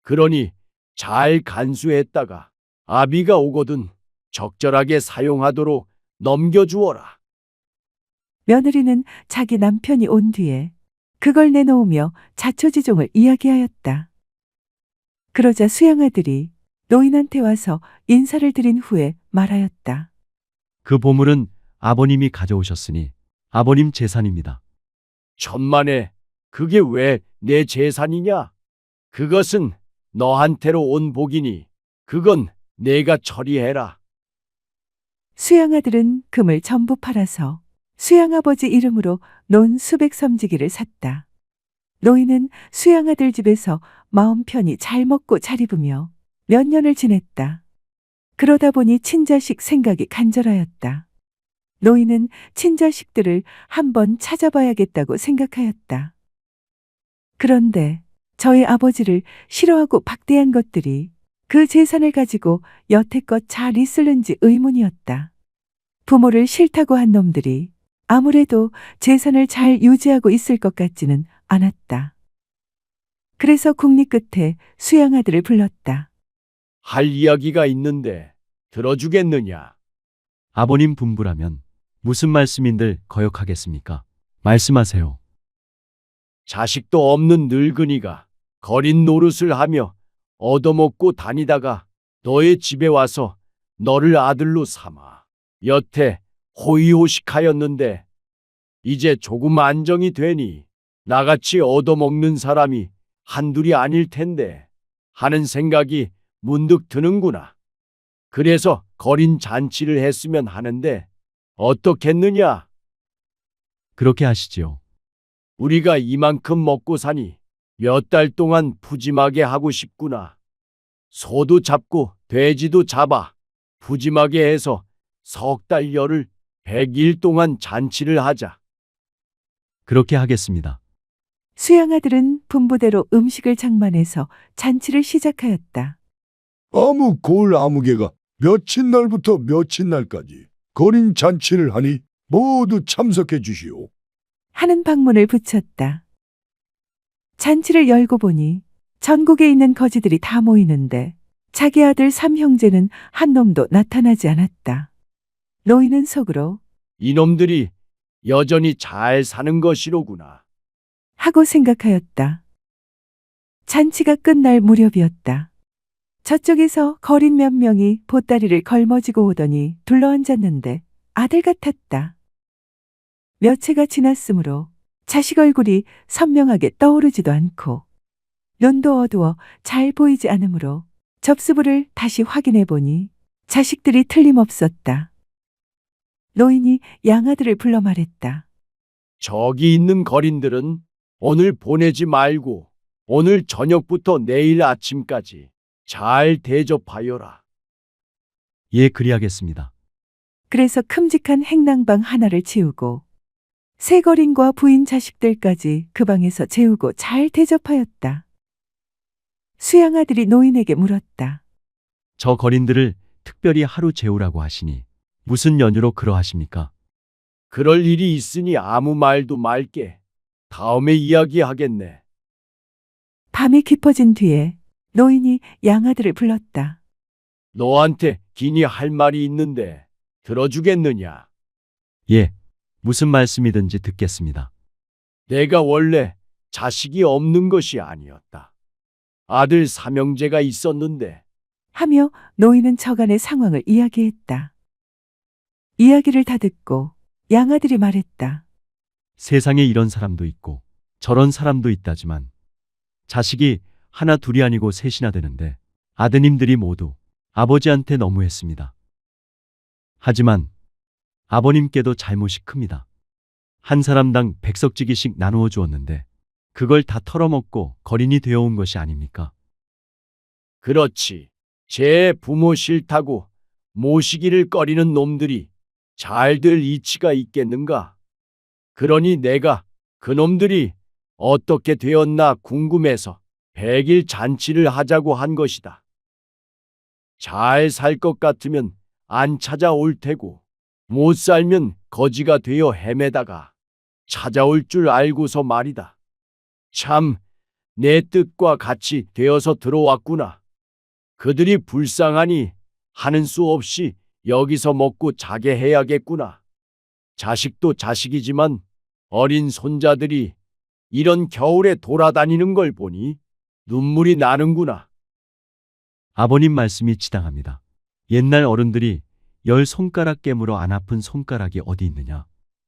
그러니 잘 간수했다가 아비가 오거든 적절하게 사용하도록 넘겨주어라. 며느리는 자기 남편이 온 뒤에 그걸 내놓으며 자초지종을 이야기하였다. 그러자 수양아들이 노인한테 와서 인사를 드린 후에 말하였다. 그 보물은 아버님이 가져오셨으니 아버님 재산입니다. 천만에 그게 왜 내 재산이냐? 그것은 너한테로 온 복이니 그건 내가 처리해라. 수양아들은 금을 전부 팔아서 수양아버지 이름으로 논 수백 섬지기를 샀다. 노인은 수양아들 집에서 마음 편히 잘 먹고 잘 입으며 몇 년을 지냈다. 그러다 보니 친자식 생각이 간절하였다. 노인은 친자식들을 한번 찾아봐야겠다고 생각하였다. 그런데 저희 아버지를 싫어하고 박대한 것들이 그 재산을 가지고 여태껏 잘 있을는지 의문이었다. 부모를 싫다고 한 놈들이 아무래도 재산을 잘 유지하고 있을 것 같지는 않았다. 그래서 국리 끝에 수양아들을 불렀다. 할 이야기가 있는데 들어주겠느냐? 아버님 분부라면 무슨 말씀인들 거역하겠습니까? 말씀하세요. 자식도 없는 늙은이가 거린 노릇을 하며 얻어먹고 다니다가 너의 집에 와서 너를 아들로 삼아 여태 호의호식하였는데 이제 조금 안정이 되니 나같이 얻어먹는 사람이 한둘이 아닐 텐데 하는 생각이 문득 드는구나. 그래서 거린 잔치를 했으면 하는데 어떻겠느냐? 그렇게 하시지요. 우리가 이만큼 먹고 사니 몇 달 동안 푸짐하게 하고 싶구나. 소도 잡고 돼지도 잡아 푸짐하게 해서 석 달 열흘 100일 동안 잔치를 하자. 그렇게 하겠습니다. 수양아들은 분부대로 음식을 장만해서 잔치를 시작하였다. 아무 골 아무개가 며칠 날부터 며칠 날까지 거린 잔치를 하니 모두 참석해 주시오. 하는 방문을 붙였다. 잔치를 열고 보니 전국에 있는 거지들이 다 모이는데 자기 아들 삼형제는 한 놈도 나타나지 않았다. 노인은 속으로 이놈들이 여전히 잘 사는 것이로구나. 하고 생각하였다. 잔치가 끝날 무렵이었다. 저쪽에서 거린 몇 명이 보따리를 걸머지고 오더니 둘러앉았는데 아들 같았다. 며칠가 지났으므로 자식 얼굴이 선명하게 떠오르지도 않고 눈도 어두워 잘 보이지 않으므로 접수부를 다시 확인해 보니 자식들이 틀림없었다. 노인이 양아들을 불러 말했다. 저기 있는 거린들은 오늘 보내지 말고 오늘 저녁부터 내일 아침까지 잘 대접하여라. 예, 그리하겠습니다. 그래서 큼직한 행랑방 하나를 치우고 세 거린과 부인 자식들까지 그 방에서 재우고 잘 대접하였다. 수양아들이 노인에게 물었다. 저 거린들을 특별히 하루 재우라고 하시니 무슨 연유로 그러하십니까? 그럴 일이 있으니 아무 말도 말게. 다음에 이야기하겠네. 밤이 깊어진 뒤에 노인이 양아들을 불렀다. 너한테 긴히 할 말이 있는데 들어주겠느냐? 예, 무슨 말씀이든지 듣겠습니다. 내가 원래 자식이 없는 것이 아니었다. 아들 삼형제가 있었는데 하며 노인은 저간의 상황을 이야기했다. 이야기를 다 듣고 양아들이 말했다. 세상에 이런 사람도 있고 저런 사람도 있다지만 자식이 하나 둘이 아니고 셋이나 되는데 아드님들이 모두 아버지한테 너무했습니다. 하지만 아버님께도 잘못이 큽니다. 한 사람당 100석지기씩 나누어 주었는데 그걸 다 털어먹고 거린이 되어온 것이 아닙니까? 그렇지. 제 부모 싫다고 모시기를 꺼리는 놈들이 잘될 이치가 있겠는가? 그러니 내가 그놈들이 어떻게 되었나 궁금해서 100일 잔치를 하자고 한 것이다. 잘 살 것 같으면 안 찾아올 테고 못 살면 거지가 되어 헤매다가 찾아올 줄 알고서 말이다. 참, 내 뜻과 같이 되어서 들어왔구나. 그들이 불쌍하니 하는 수 없이 여기서 먹고 자게 해야겠구나. 자식도 자식이지만 어린 손자들이 이런 겨울에 돌아다니는 걸 보니 눈물이 나는구나. 아버님 말씀이 지당합니다. 옛날 어른들이 10손가락 깨물어 안 아픈 손가락이 어디 있느냐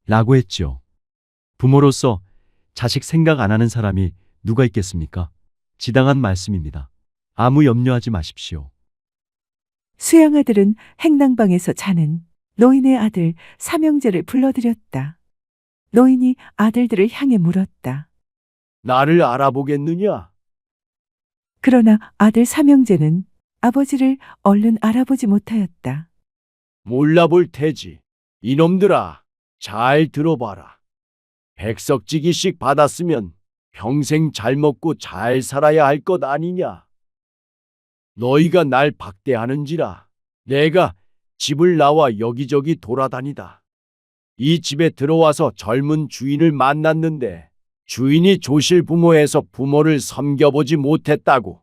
라고 했지요. 부모로서 자식 생각 안 하는 사람이 누가 있겠습니까? 지당한 말씀입니다. 아무 염려하지 마십시오. 수양 아들은 행랑방에서 자는 노인의 아들 삼형제를 불러들였다. 노인이 아들들을 향해 물었다. 나를 알아보겠느냐? 그러나 아들 삼형제는 아버지를 얼른 알아보지 못하였다. 몰라볼 테지. 이놈들아, 잘 들어봐라. 100석지기씩 받았으면 평생 잘 먹고 잘 살아야 할 것 아니냐? 너희가 날 박대하는지라 내가 집을 나와 여기저기 돌아다니다. 이 집에 들어와서 젊은 주인을 만났는데 주인이 조실 부모에서 부모를 섬겨보지 못했다고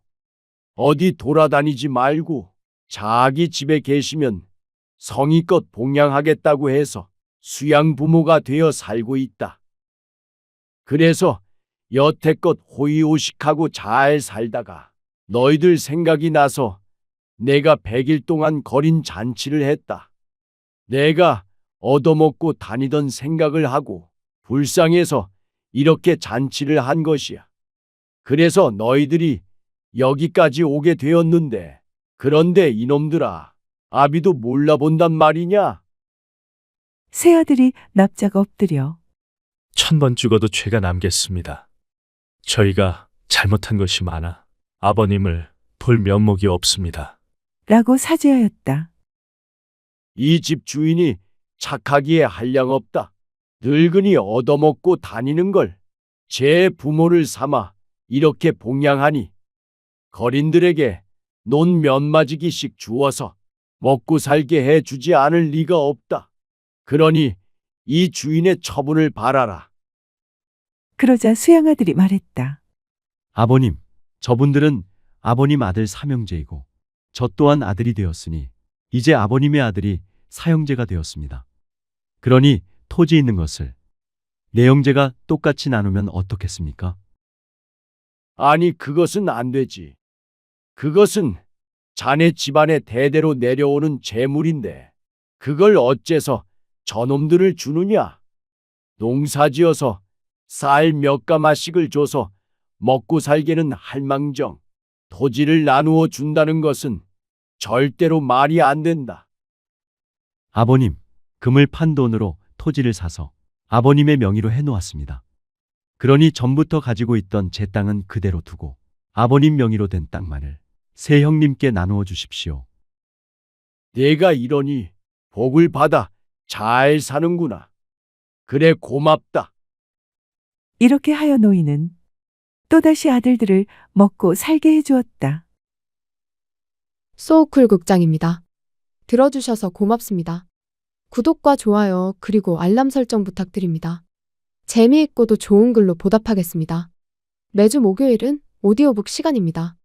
어디 돌아다니지 말고 자기 집에 계시면 성의껏 봉양하겠다고 해서 수양 부모가 되어 살고 있다. 그래서 여태껏 호의호식하고 잘 살다가 너희들 생각이 나서 내가 100일 동안 거린 잔치를 했다. 내가 얻어먹고 다니던 생각을 하고 불쌍해서 이렇게 잔치를 한 것이야. 그래서 너희들이 여기까지 오게 되었는데 그런데 이놈들아, 아비도 몰라본단 말이냐? 새아들이 납작 엎드려 1000번 죽어도 죄가 남겠습니다. 저희가 잘못한 것이 많아 아버님을 볼 면목이 없습니다. 라고 사죄하였다. 이 집 주인이 착하기에 한량없다. 늙은이 얻어먹고 다니는 걸 제 부모를 삼아 이렇게 봉양하니 거린들에게 논 몇 마지기씩 주어서 먹고 살게 해주지 않을 리가 없다. 그러니 이 주인의 처분을 바라라. 그러자 수양 아들이 말했다. 아버님, 저분들은 아버님 아들 삼형제이고 저 또한 아들이 되었으니 이제 아버님의 아들이 사형제가 되었습니다. 그러니 토지 있는 것을 내 형제가 똑같이 나누면 어떻겠습니까? 아니, 그것은 안 되지. 그것은 자네 집안에 대대로 내려오는 재물인데 그걸 어째서 저놈들을 주느냐? 농사지어서 쌀 몇 가마씩을 줘서 먹고 살게는 할망정 토지를 나누어 준다는 것은 절대로 말이 안 된다. 아버님, 금을 판 돈으로 토지를 사서 아버님의 명의로 해놓았습니다. 그러니 전부터 가지고 있던 제 땅은 그대로 두고 아버님 명의로 된 땅만을 세 형님께 나누어 주십시오. 내가 이러니 복을 받아 잘 사는구나. 그래, 고맙다. 이렇게 하여 노인은 또다시 아들들을 먹고 살게 해주었다. 소우쿨 극장입니다. 들어주셔서 고맙습니다. 구독과 좋아요 그리고 알람 설정 부탁드립니다. 재미있고도 좋은 글로 보답하겠습니다. 매주 목요일은 오디오북 시간입니다.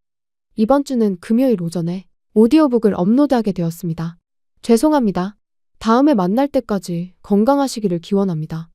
이번 주는 금요일 오전에 오디오북을 업로드하게 되었습니다. 죄송합니다. 다음에 만날 때까지 건강하시기를 기원합니다.